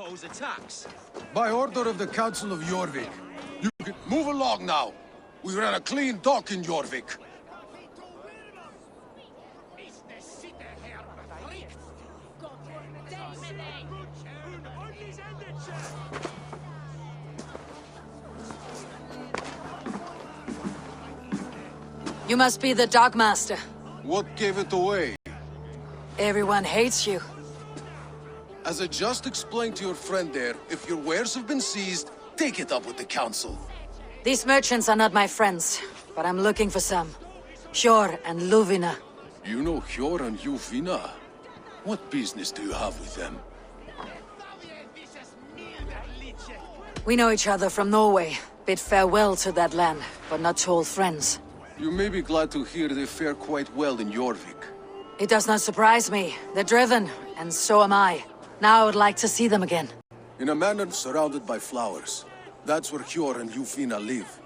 foe's attacks. By order of the Council of Jorvik. You can move along now. We ran a clean dock in Jorvik. You must be the Dogmaster. What gave it away? Everyone hates you. As I just explained to your friend there, if your wares have been seized, take it up with the Council. These merchants are not my friends, but I'm looking for some. Hjor and Luvina. You know Hjor and Luvina? What business do you have with them? We know each other from Norway. Bid farewell to that land, but not to old friends. You may be glad to hear they fare quite well in Jorvik. It does not surprise me. They're driven, and so am I. Now I would like to see them again. In a manor surrounded by flowers. That's where Hjor and Luvina live.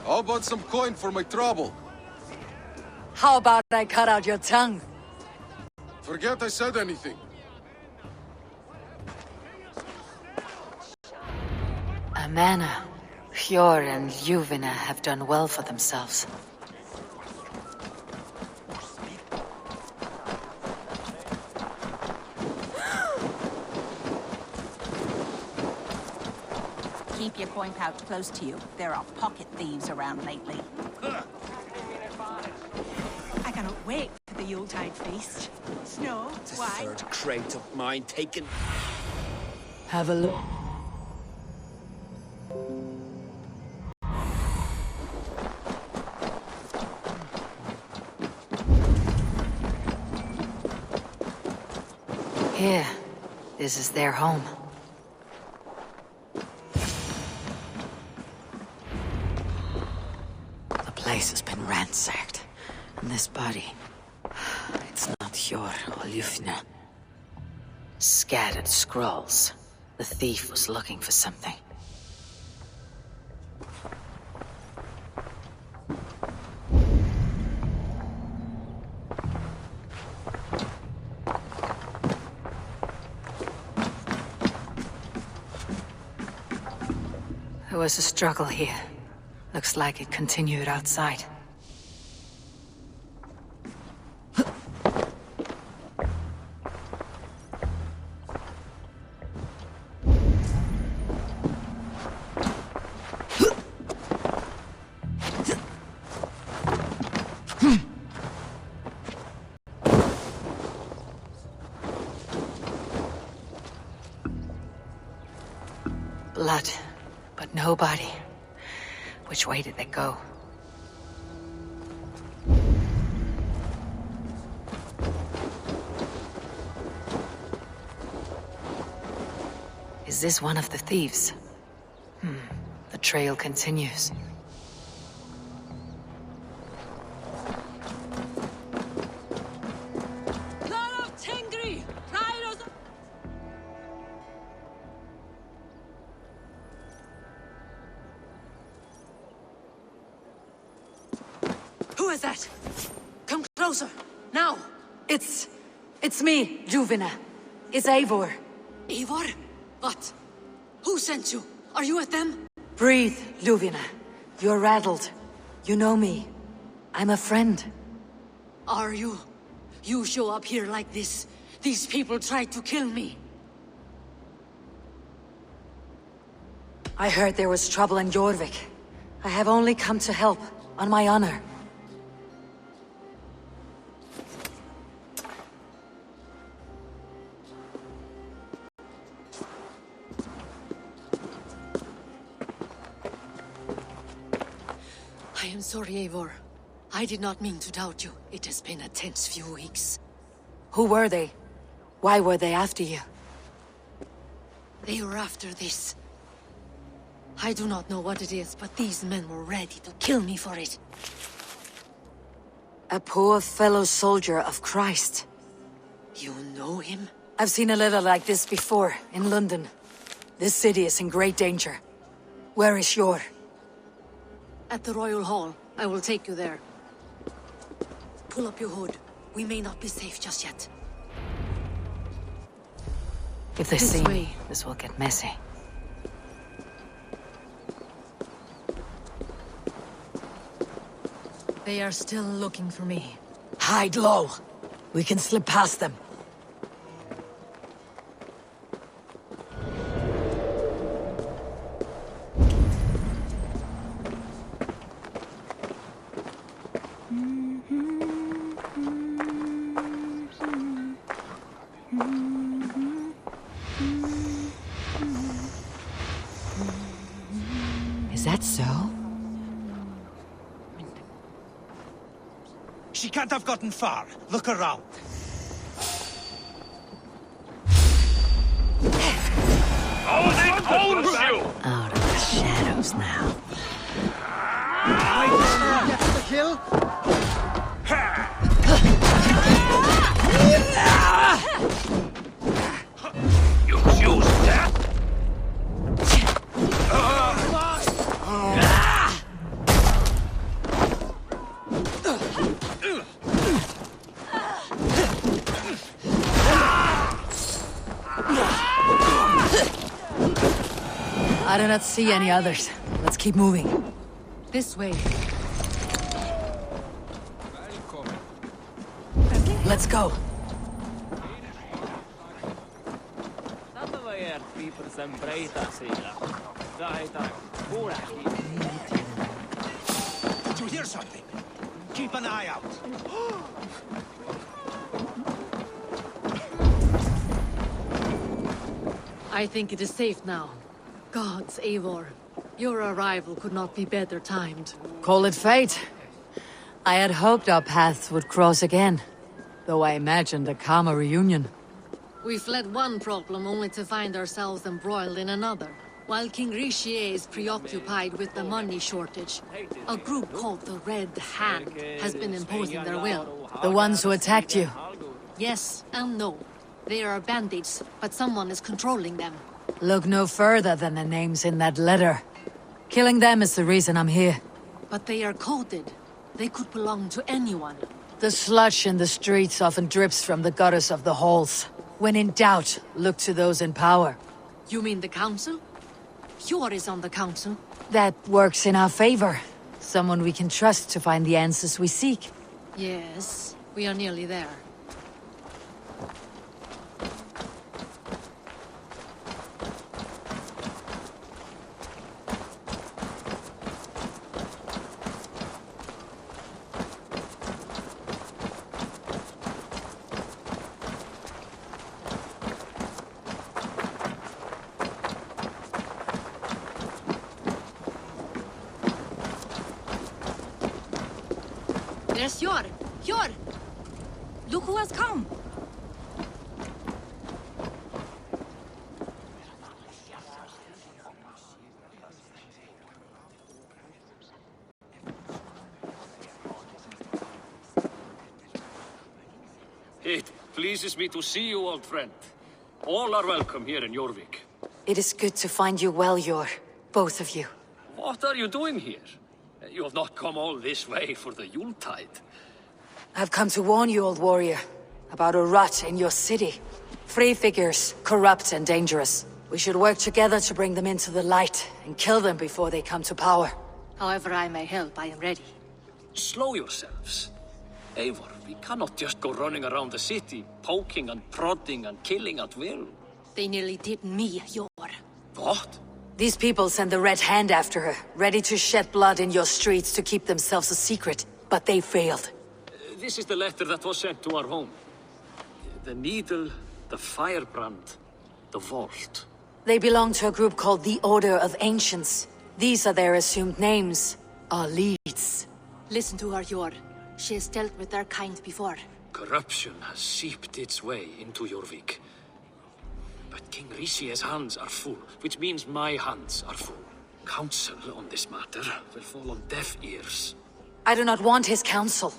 How about some coin for my trouble? How about I cut out your tongue? Forget I said anything. A manor. Hjor and Luvina have done well for themselves. Keep your coin pouch close to you. There are pocket thieves around lately. I cannot wait for the Yuletide feast. Snow, The wine. third crate of mine taken. Have a look. Here. This is their home. The place has been ransacked. And this body... It's not Hjor or Lufna. Scattered scrolls. The thief was looking for something. There was a struggle here. Looks like it continued outside. Blood, but no body. Which way did they go? Is this one of the thieves? The trail continues. Who is that? Come closer, now! It's me, Luvina. It's Eivor. Eivor? What? Who sent you? Are you with them? Breathe, Luvina. You're rattled. You know me. I'm a friend. Are you? You show up here like this. These people tried to kill me. I heard there was trouble in Jorvik. I have only come to help, on my honor. I am sorry, Eivor. I did not mean to doubt you. It has been a tense few weeks. Who were they? Why were they after you? They were after this. I do not know what it is, but these men were ready to kill me for it. A poor fellow soldier of Christ. You know him? I've seen a letter like this before, in London. This city is in great danger. Where is Hjor? At the Royal Hall. I will take you there. Pull up your hood. We may not be safe just yet. If they This see way. me, this will get messy. They are still looking for me. Hide low. We can slip past them. Is that so? She can't have gotten far. Look around. Oh, they hold you! Out of the shadows now. Gets the kill. You choose death? I do not see any others. Let's keep moving. This way. Let's go. Did you hear something? Keep an eye out. I think it is safe now. Gods, Eivor. Your arrival could not be better timed. Call it fate. I had hoped our paths would cross again, though I imagined a calmer reunion. We fled one problem only to find ourselves embroiled in another. While King Rishi is preoccupied with the money shortage, a group called the Red Hand has been imposing their will. The ones who attacked you. Yes and no. They are bandits, but someone is controlling them. Look no further than the names in that letter. Killing them is the reason I'm here. But they are coded. They could belong to anyone. The sludge in the streets often drips from the gutters of the halls. When in doubt, look to those in power. You mean the council? Yor is on the council. That works in our favor. Someone we can trust to find the answers we seek. Yes, we are nearly there. There's Yor! Yor! Look who has come! It pleases me to see you, old friend. All are welcome here in Jorvik. It is good to find you well, Yor. Both of you. What are you doing here? You have not come all this way for the Yuletide. I've come to warn you, old warrior, about a rot in your city. Free figures, corrupt and dangerous. We should work together to bring them into the light and kill them before they come to power. However I may help, I am ready. Slow yourselves. Eivor, we cannot just go running around the city, poking and prodding and killing at will. They nearly did me, Yor. What? These people send the Red Hand after her, ready to shed blood in your streets to keep themselves a secret. But they failed. This is the letter that was sent to our home. The needle, the firebrand, the vault. They belong to a group called the Order of Ancients. These are their assumed names. Our leads. Listen to her, Yor. She has dealt with their kind before. Corruption has seeped its way into Jorvik. But King Rishi's hands are full, which means my hands are full. Counsel on this matter will fall on deaf ears. I do not want his counsel.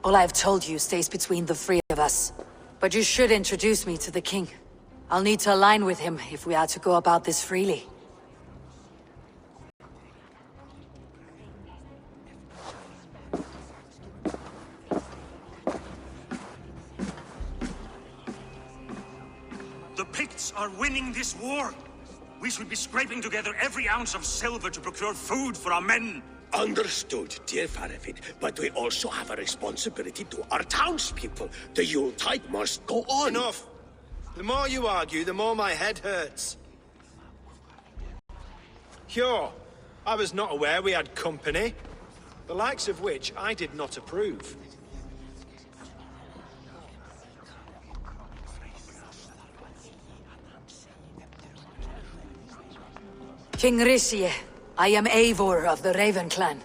All I have told you stays between the three of us. But you should introduce me to the king. I'll need to align with him if we are to go about this freely. The Picts knights are winning this war. We should be scraping together every ounce of silver to procure food for our men. Understood, dear Faravid, but we also have a responsibility to our townspeople. The Yuletide must go on. Enough! The more you argue, the more my head hurts. Sure, I was not aware we had company, the likes of which I did not approve. King Risie, I am Eivor of the Raven clan.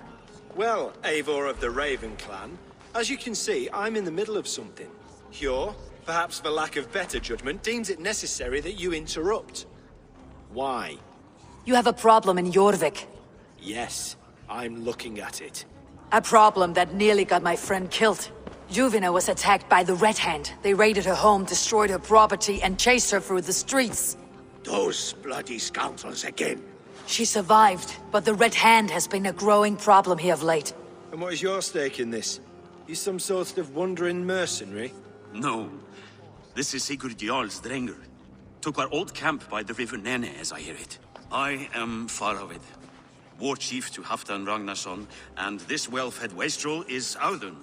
Well, Eivor of the Raven clan, as you can see, I'm in the middle of something. Hjor, perhaps for lack of better judgment, deems it necessary that you interrupt. Why? You have a problem in Jorvik. Yes, I'm looking at it. A problem that nearly got my friend killed. Juvina was attacked by the Red Hand. They raided her home, destroyed her property, and chased her through the streets. Those bloody scoundrels again. She survived, but the Red Hand has been a growing problem here of late. And what is your stake in this? You some sort of wandering mercenary? No. This is Sigurd Jarl's Drenger. Took our old camp by the river Nene, as I hear it. I am Faravid, war chief to Halfdan Ragnarsson, and this well-fed wastrel is Audun,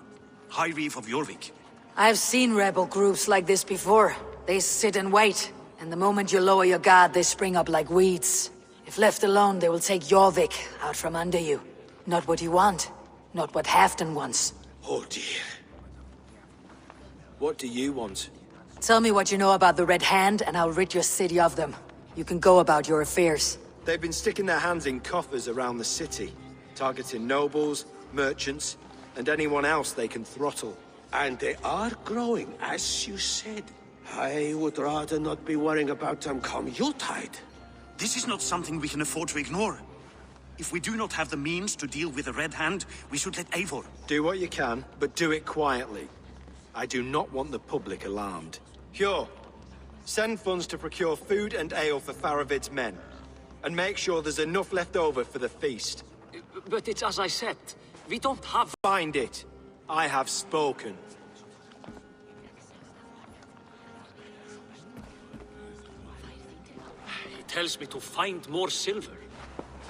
High Reef of Jorvik. I've seen rebel groups like this before. They sit and wait, and the moment you lower your guard, they spring up like weeds. If left alone, they will take Jorvik out from under you. Not what you want, not what Halfdan wants. Oh dear. What do you want? Tell me what you know about the Red Hand, and I'll rid your city of them. You can go about your affairs. They've been sticking their hands in coffers around the city, targeting nobles, merchants, and anyone else they can throttle. And they are growing, as you said. I would rather not be worrying about them come Yuletide. This is not something we can afford to ignore. If we do not have the means to deal with the Red Hand, we should let Eivor. Do what you can, but do it quietly. I do not want the public alarmed. Hjor, send funds to procure food and ale for Faravid's men. And make sure there's enough left over for the feast. But it's as I said, we don't have... Find it. I have spoken. He tells me to find more silver.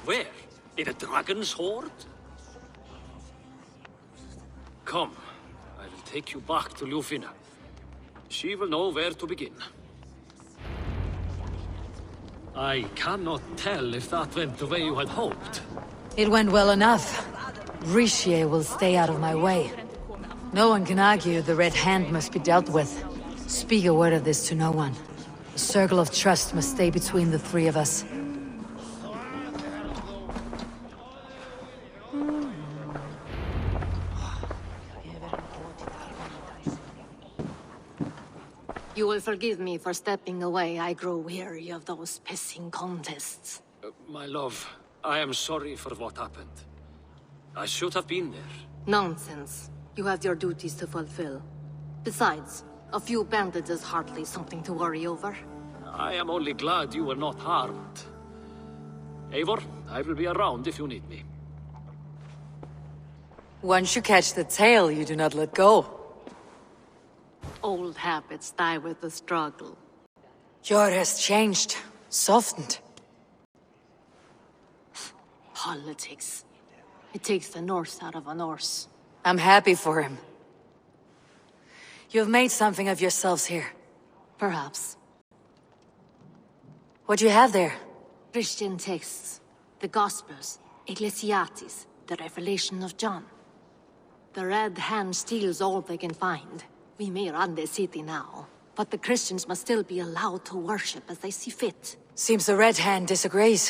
Where? In a dragon's hoard? Come, I will take you back to Ljufina. She will know where to begin. I cannot tell if that went the way you had hoped. It went well enough. Risie will stay out of my way. No one can argue the Red Hand must be dealt with. Speak a word of this to no one. A circle of trust must stay between the three of us. You will forgive me for stepping away. I grow weary of those pissing contests. My love, I am sorry for what happened. I should have been there. Nonsense. You have your duties to fulfill. Besides, a few bandits is hardly something to worry over. I am only glad you were not harmed. Eivor, I will be around if you need me. Once you catch the tail, you do not let go. Old habits die with the struggle. Jor has changed, softened. Politics. It takes the Norse out of a Norse. I'm happy for him. You've made something of yourselves here. Perhaps. What do you have there? Christian texts. The Gospels. Ecclesiastes. The Revelation of John. The Red Hand steals all they can find. We may run the city now, but the Christians must still be allowed to worship as they see fit. Seems the Red Hand disagrees.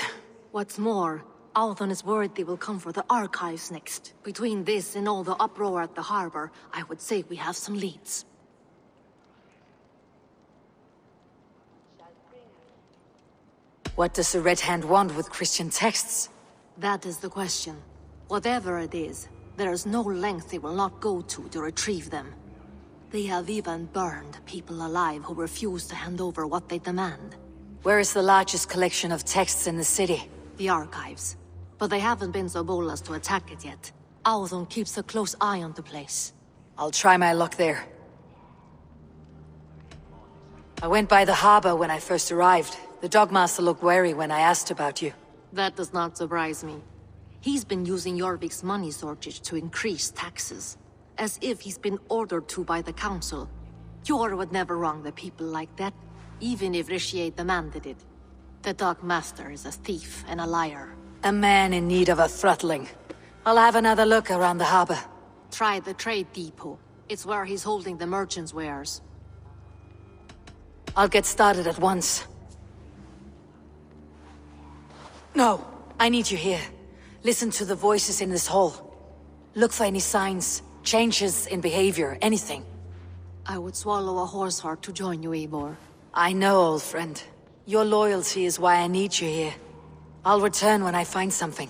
What's more, Althon is worried they will come for the archives next. Between this and all the uproar at the harbor, I would say we have some leads. What does the Red Hand want with Christian texts? That is the question. Whatever it is, there is no length they will not go to retrieve them. They have even burned people alive who refuse to hand over what they demand. Where is the largest collection of texts in the city? The archives. But they haven't been so bold as to attack it yet. Althon keeps a close eye on the place. I'll try my luck there. I went by the harbor when I first arrived. The Dogmaster looked wary when I asked about you. That does not surprise me. He's been using Jorvik's money shortage to increase taxes. As if he's been ordered to by the council. Jor would never wrong the people like that, even if Rishi demanded it. The Dogmaster is a thief and a liar. A man in need of a throttling. I'll have another look around the harbor. Try the trade depot. It's where he's holding the merchants' wares. I'll get started at once. No, I need you here. Listen to the voices in this hall. Look for any signs, changes in behavior, anything. I would swallow a horse heart to join you, Eivor. I know, old friend. Your loyalty is why I need you here. I'll return when I find something.